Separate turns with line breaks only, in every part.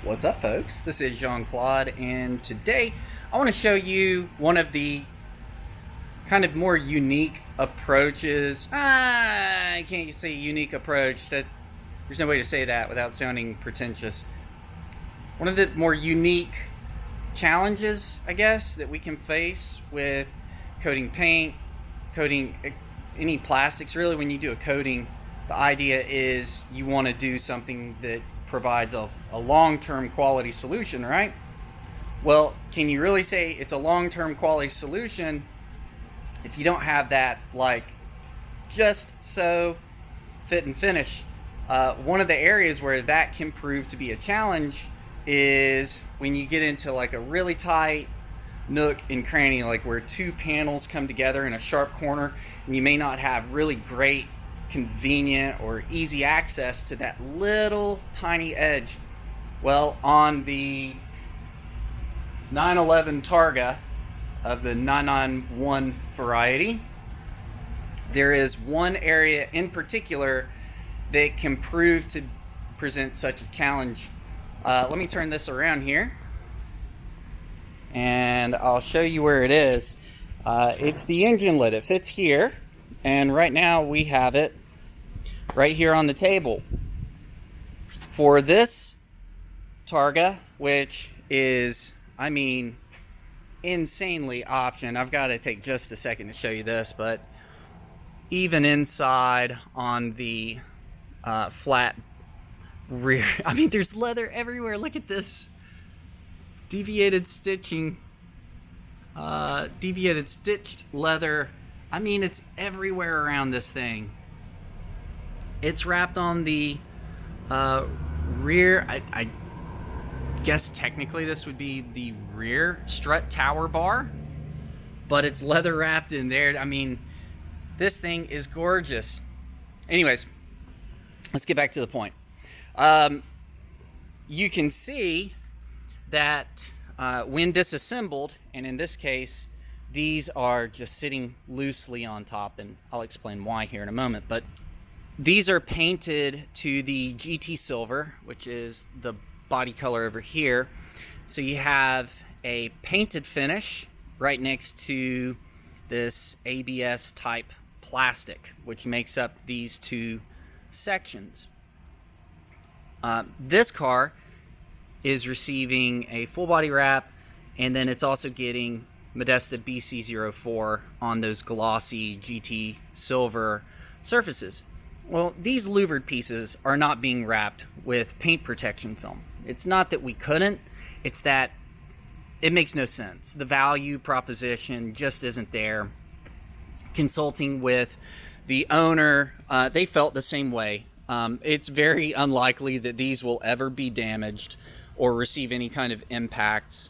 What's up, folks? This is Jean-Claude, and today I want to show you one of the kind of more unique approaches. I can't say unique approach. There's no way to say that without sounding pretentious. One of the more unique challenges, I guess, that we can face with coating paint, coating any plastics. Really, when you do a coating, the idea is you want to do something that provides a long-term quality solution, right? Well, can you really say it's a long-term quality solution if you don't have that, like, just so fit and finish? One of the areas where that can prove to be a challenge is when you get into like a really tight nook and cranny, like where two panels come together in a sharp corner, and you may not have really great, convenient, or easy access to that little tiny edge. Well, on the 911 Targa of the 991 variety, there is one area in particular that can prove to present such a challenge. Let me turn this around here and I'll show you where it is. It's the engine lid. It fits here, and right now we have it right here on the table. For this Targa, which is, I mean, insanely optioned. I've got to take just a second to show you this, but even inside on the flat rear, I mean, there's leather everywhere. Look at this. Deviated stitching, deviated stitched leather. I mean, it's everywhere around this thing. It's wrapped on the rear. I guess technically this would be the rear strut tower bar, but it's leather wrapped in there. I mean, this thing is gorgeous. Anyways, let's get back to the point. You can see that when disassembled, and in this case, these are just sitting loosely on top, and I'll explain why here in a moment, but these are painted to the GT Silver, which is the body color over here. So you have a painted finish right next to this ABS type plastic, which makes up these two sections. This car is receiving a full body wrap, and then it's also getting Modesta BC04 on those glossy GT Silver surfaces. Well, these louvered pieces are not being wrapped with paint protection film. It's not that we couldn't, it's that it makes no sense. The value proposition just isn't there. Consulting with the owner, they felt the same way. It's very unlikely that these will ever be damaged or receive any kind of impacts,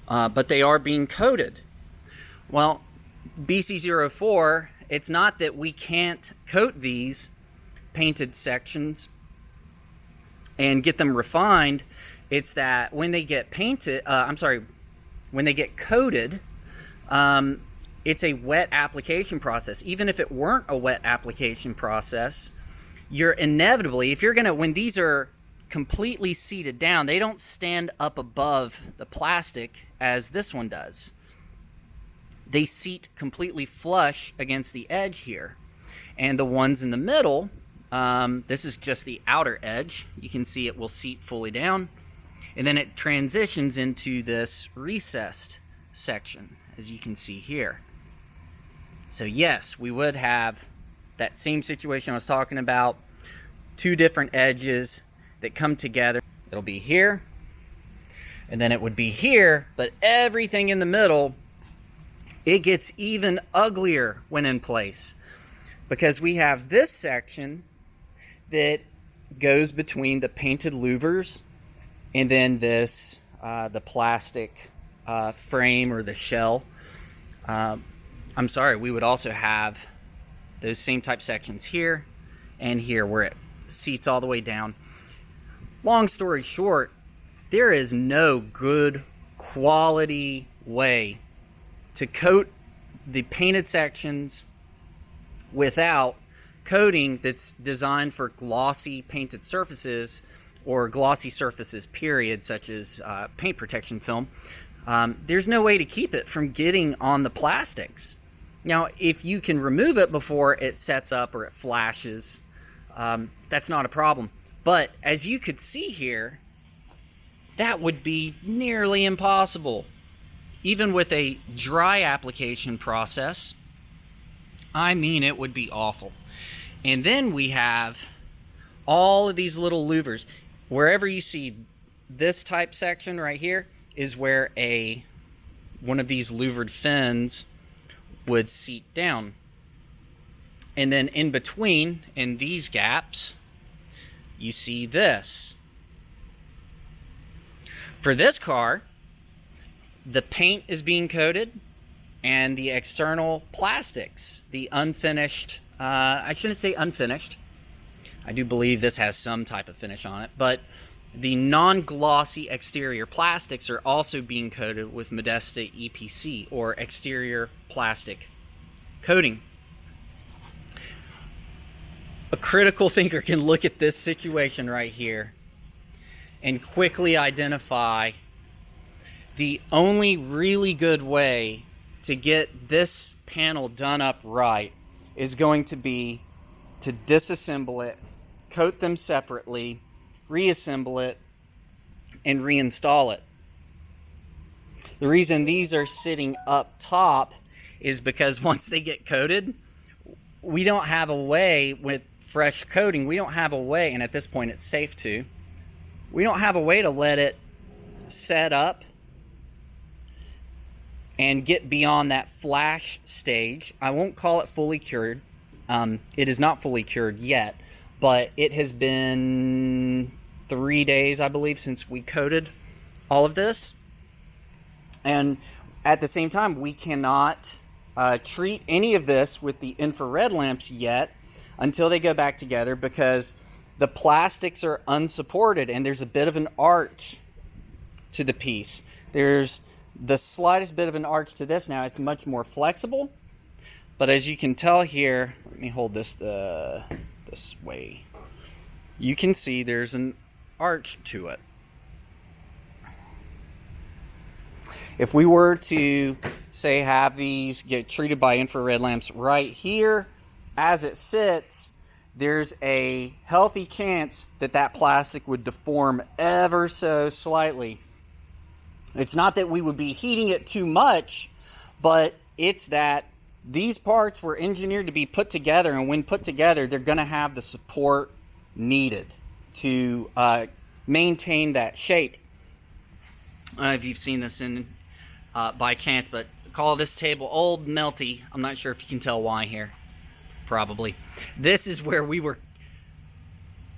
but they are being coated. Well, BC04, it's not that we can't coat these painted sections and get them refined. It's that when they get painted, when they get coated, it's a wet application process. Even if it weren't a wet application process, you're inevitably, if you're gonna, when these are completely seated down, they don't stand up above the plastic as this one does. They seat completely flush against the edge here. And the ones in the middle, this is just the outer edge. You can see it will seat fully down. And then it transitions into this recessed section, as you can see here. So yes, we would have that same situation I was talking about. Two different edges that come together. It'll be here, and then it would be here, but everything in the middle, it gets even uglier when in place, because we have this section that goes between the painted louvers and then this the plastic frame or the shell. I'm sorry, we would also have those same type sections here and here where it seats all the way down. Long story short, there is no good quality way to coat the painted sections without coating that's designed for glossy painted surfaces or glossy surfaces period, such as paint protection film, there's no way to keep it from getting on the plastics. Now, if you can remove it before it sets up or it flashes, that's not a problem. But as you could see here, that would be nearly impossible. Even with a dry application process, I mean, it would be awful. And then we have all of these little louvers. Wherever you see this type section right here is where one of these louvered fins would seat down. And then in between, in these gaps, you see this. For this car, the paint is being coated and the external plastics, the unfinished, I shouldn't say unfinished. I do believe this has some type of finish on it, but the non-glossy exterior plastics are also being coated with Modesta EPC, or exterior plastic coating. A critical thinker can look at this situation right here and quickly identify the only really good way to get this panel done up right is going to be to disassemble it, coat them separately, reassemble it, and reinstall it. The reason these are sitting up top is because once they get coated, we don't have a way with fresh coating, we don't have a way, and at this point it's safe to, we don't have a way to let it set up and get beyond that flash stage. I won't call it fully cured. It is not fully cured yet, but it has been 3 days, I believe, since we coated all of this. And at the same time, we cannot treat any of this with the infrared lamps yet until they go back together, because the plastics are unsupported and there's a bit of an arch to the piece. There's the slightest bit of an arch to this. Now it's much more flexible, but as you can tell here, let me hold this this way. You can see there's an arch to it. If we were to, say, have these get treated by infrared lamps right here, as it sits, there's a healthy chance that that plastic would deform ever so slightly. It's not that we would be heating it too much, but it's that these parts were engineered to be put together, and when put together, they're going to have the support needed to maintain that shape. If you've seen this in by chance, but call this table old melty. I'm not sure if you can tell why here. Probably. This is where we were.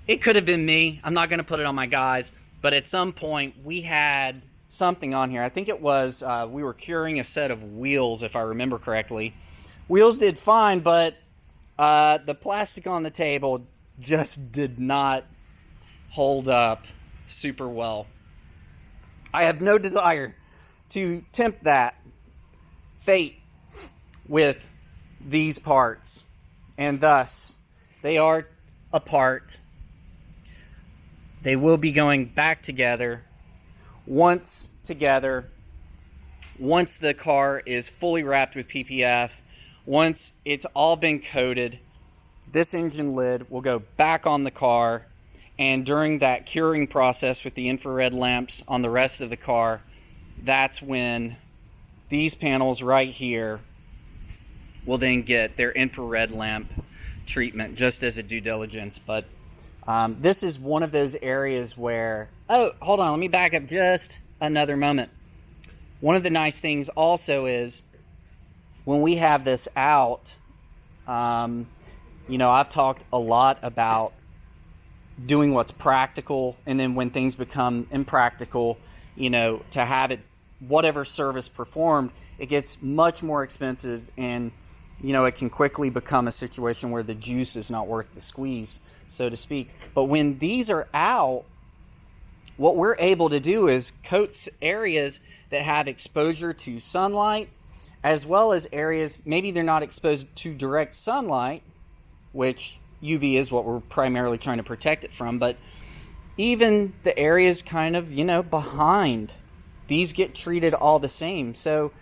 It could have been me. I'm not going to put it on my guys, but at some point we had something on here. I think it was we were curing a set of wheels, if I remember correctly. Wheels did fine, but the plastic on the table just did not hold up super well. I have no desire to tempt that fate with these parts, and thus they are apart. They will be going back together once the car is fully wrapped with PPF. Once it's all been coated, this engine lid will go back on the car, and during that curing process with the infrared lamps on the rest of the car, that's when these panels right here will then get their infrared lamp treatment just as a due diligence. But this is one of those areas where, oh, hold on, let me back up just another moment. One of the nice things also is when we have this out, I've talked a lot about doing what's practical, and then when things become impractical, to have it, whatever service performed, it gets much more expensive, and it can quickly become a situation where the juice is not worth the squeeze, so to speak. But when these are out, what we're able to do is coat areas that have exposure to sunlight, as well as areas maybe they're not exposed to direct sunlight, which UV is what we're primarily trying to protect it from, but even the areas kind of, behind, these get treated all the same. So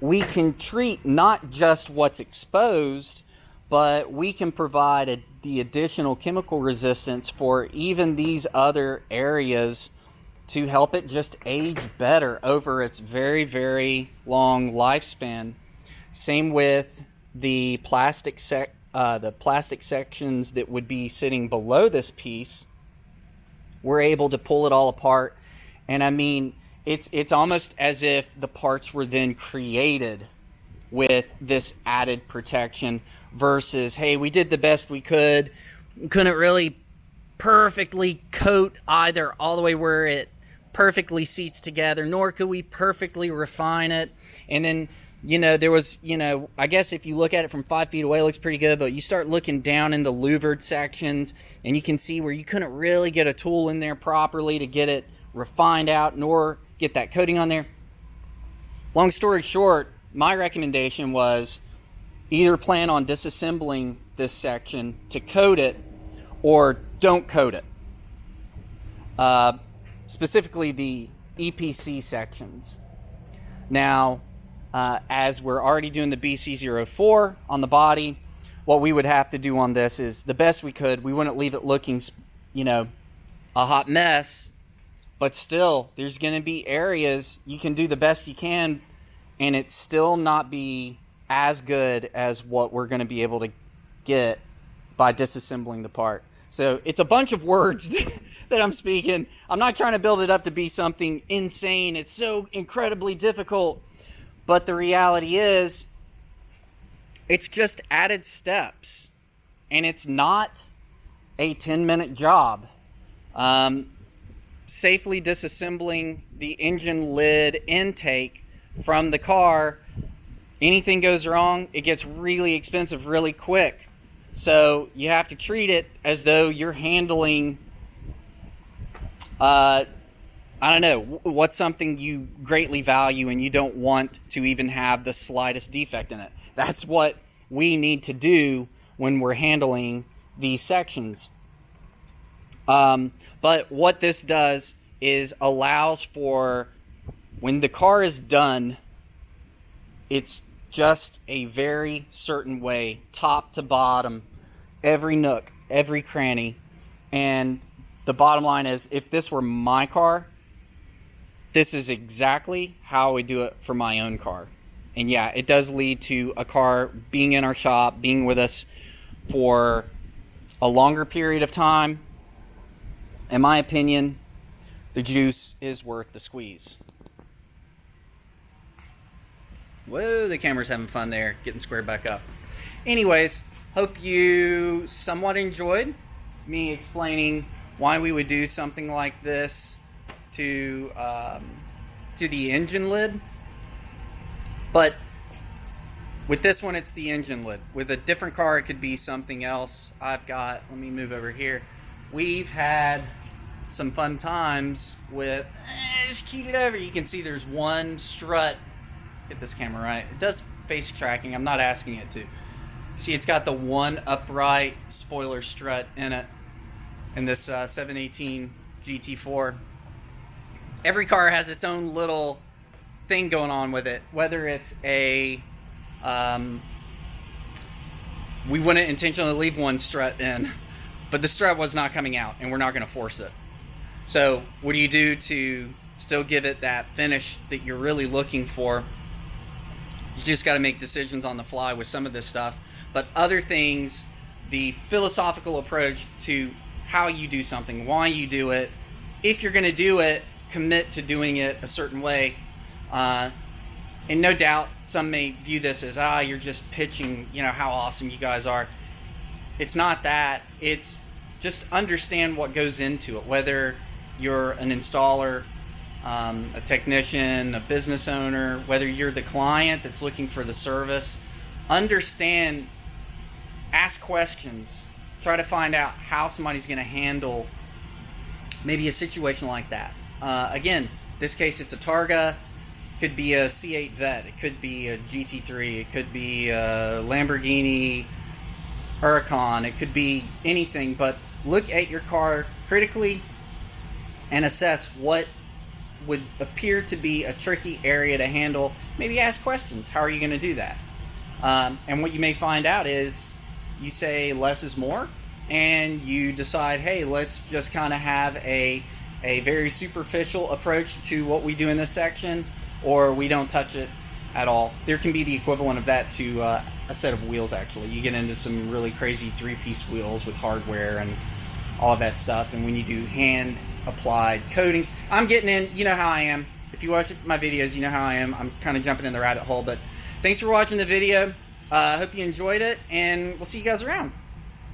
we can treat not just what's exposed, but we can provide the additional chemical resistance for even these other areas to help it just age better over its very, very long lifespan. Same with the plastic sections that would be sitting below this piece. We're able to pull it all apart, and I mean, it's almost as if the parts were then created with this added protection versus, hey, we did the best we could, couldn't really perfectly coat either all the way where it perfectly seats together, nor could we perfectly refine it. And then, there was, I guess if you look at it from 5 feet away, it looks pretty good, but you start looking down in the louvered sections, and you can see where you couldn't really get a tool in there properly to get it refined out, nor get that coating on there. Long story short, my recommendation was either plan on disassembling this section to coat it, or don't coat it. Specifically the EPC sections. Now, as we're already doing the BC04 on the body, what we would have to do on this is the best we could. We wouldn't leave it looking, a hot mess, but still, there's going to be areas you can do the best you can, and it still not be as good as what we're going to be able to get by disassembling the part. So it's a bunch of words that I'm speaking. I'm not trying to build it up to be something insane. It's so incredibly difficult. But the reality is, it's just added steps. And it's not a 10-minute job. Safely disassembling the engine lid intake from the car, anything goes wrong, it gets really expensive really quick. So you have to treat it as though you're handling, what's something you greatly value and you don't want to even have the slightest defect in it. That's what we need to do when we're handling these sections. But what this does is allows for, when the car is done, it's just a very certain way, top to bottom, every nook, every cranny. And the bottom line is, if this were my car, this is exactly how I would do it for my own car. And yeah, it does lead to a car being in our shop, being with us for a longer period of time. In my opinion, the juice is worth the squeeze. Whoa, the camera's having fun there, getting squared back up. Anyways, hope you somewhat enjoyed me explaining why we would do something like this to the engine lid. But with this one, it's the engine lid. With a different car, it could be something else. Let me move over here. We've had some fun times with, just keep it over. You can see there's one strut. Get this camera right. It does face tracking. I'm not asking it to. See, it's got the one upright spoiler strut in it, in this 718 GT4. Every car has its own little thing going on with it. Whether it's we wouldn't intentionally leave one strut in, but the strut was not coming out, and we're not going to force it. So what do you do to still give it that finish that you're really looking for? You just got to make decisions on the fly with some of this stuff. But other things, the philosophical approach to how you do something, why you do it, if you're going to do it, commit to doing it a certain way. And no doubt some may view this as, you're just pitching, how awesome you guys are. It's not that. It's just understand what goes into it, whether you're an installer, a technician, a business owner, whether you're the client that's looking for the service. Understand, ask questions, try to find out how somebody's going to handle maybe a situation like that. Again, this case, it's a Targa. It could be a C8 Vet. It could be a GT3. It could be a Lamborghini Huracan. It could be anything, but look at your car critically and assess what would appear to be a tricky area to handle. Maybe ask questions. How are you going to do that? And what you may find out is you say less is more, and you decide, hey, let's just kind of have a very superficial approach to what we do in this section, or we don't touch it at all. There can be the equivalent of that to a set of wheels, actually. You get into some really crazy three-piece wheels with hardware and all of that stuff, and when you do hand-applied coatings, I'm getting in, you know how I am. If you watch my videos, you know how I am. I'm kind of jumping in the rabbit hole, but thanks for watching the video. I hope you enjoyed it, and we'll see you guys around.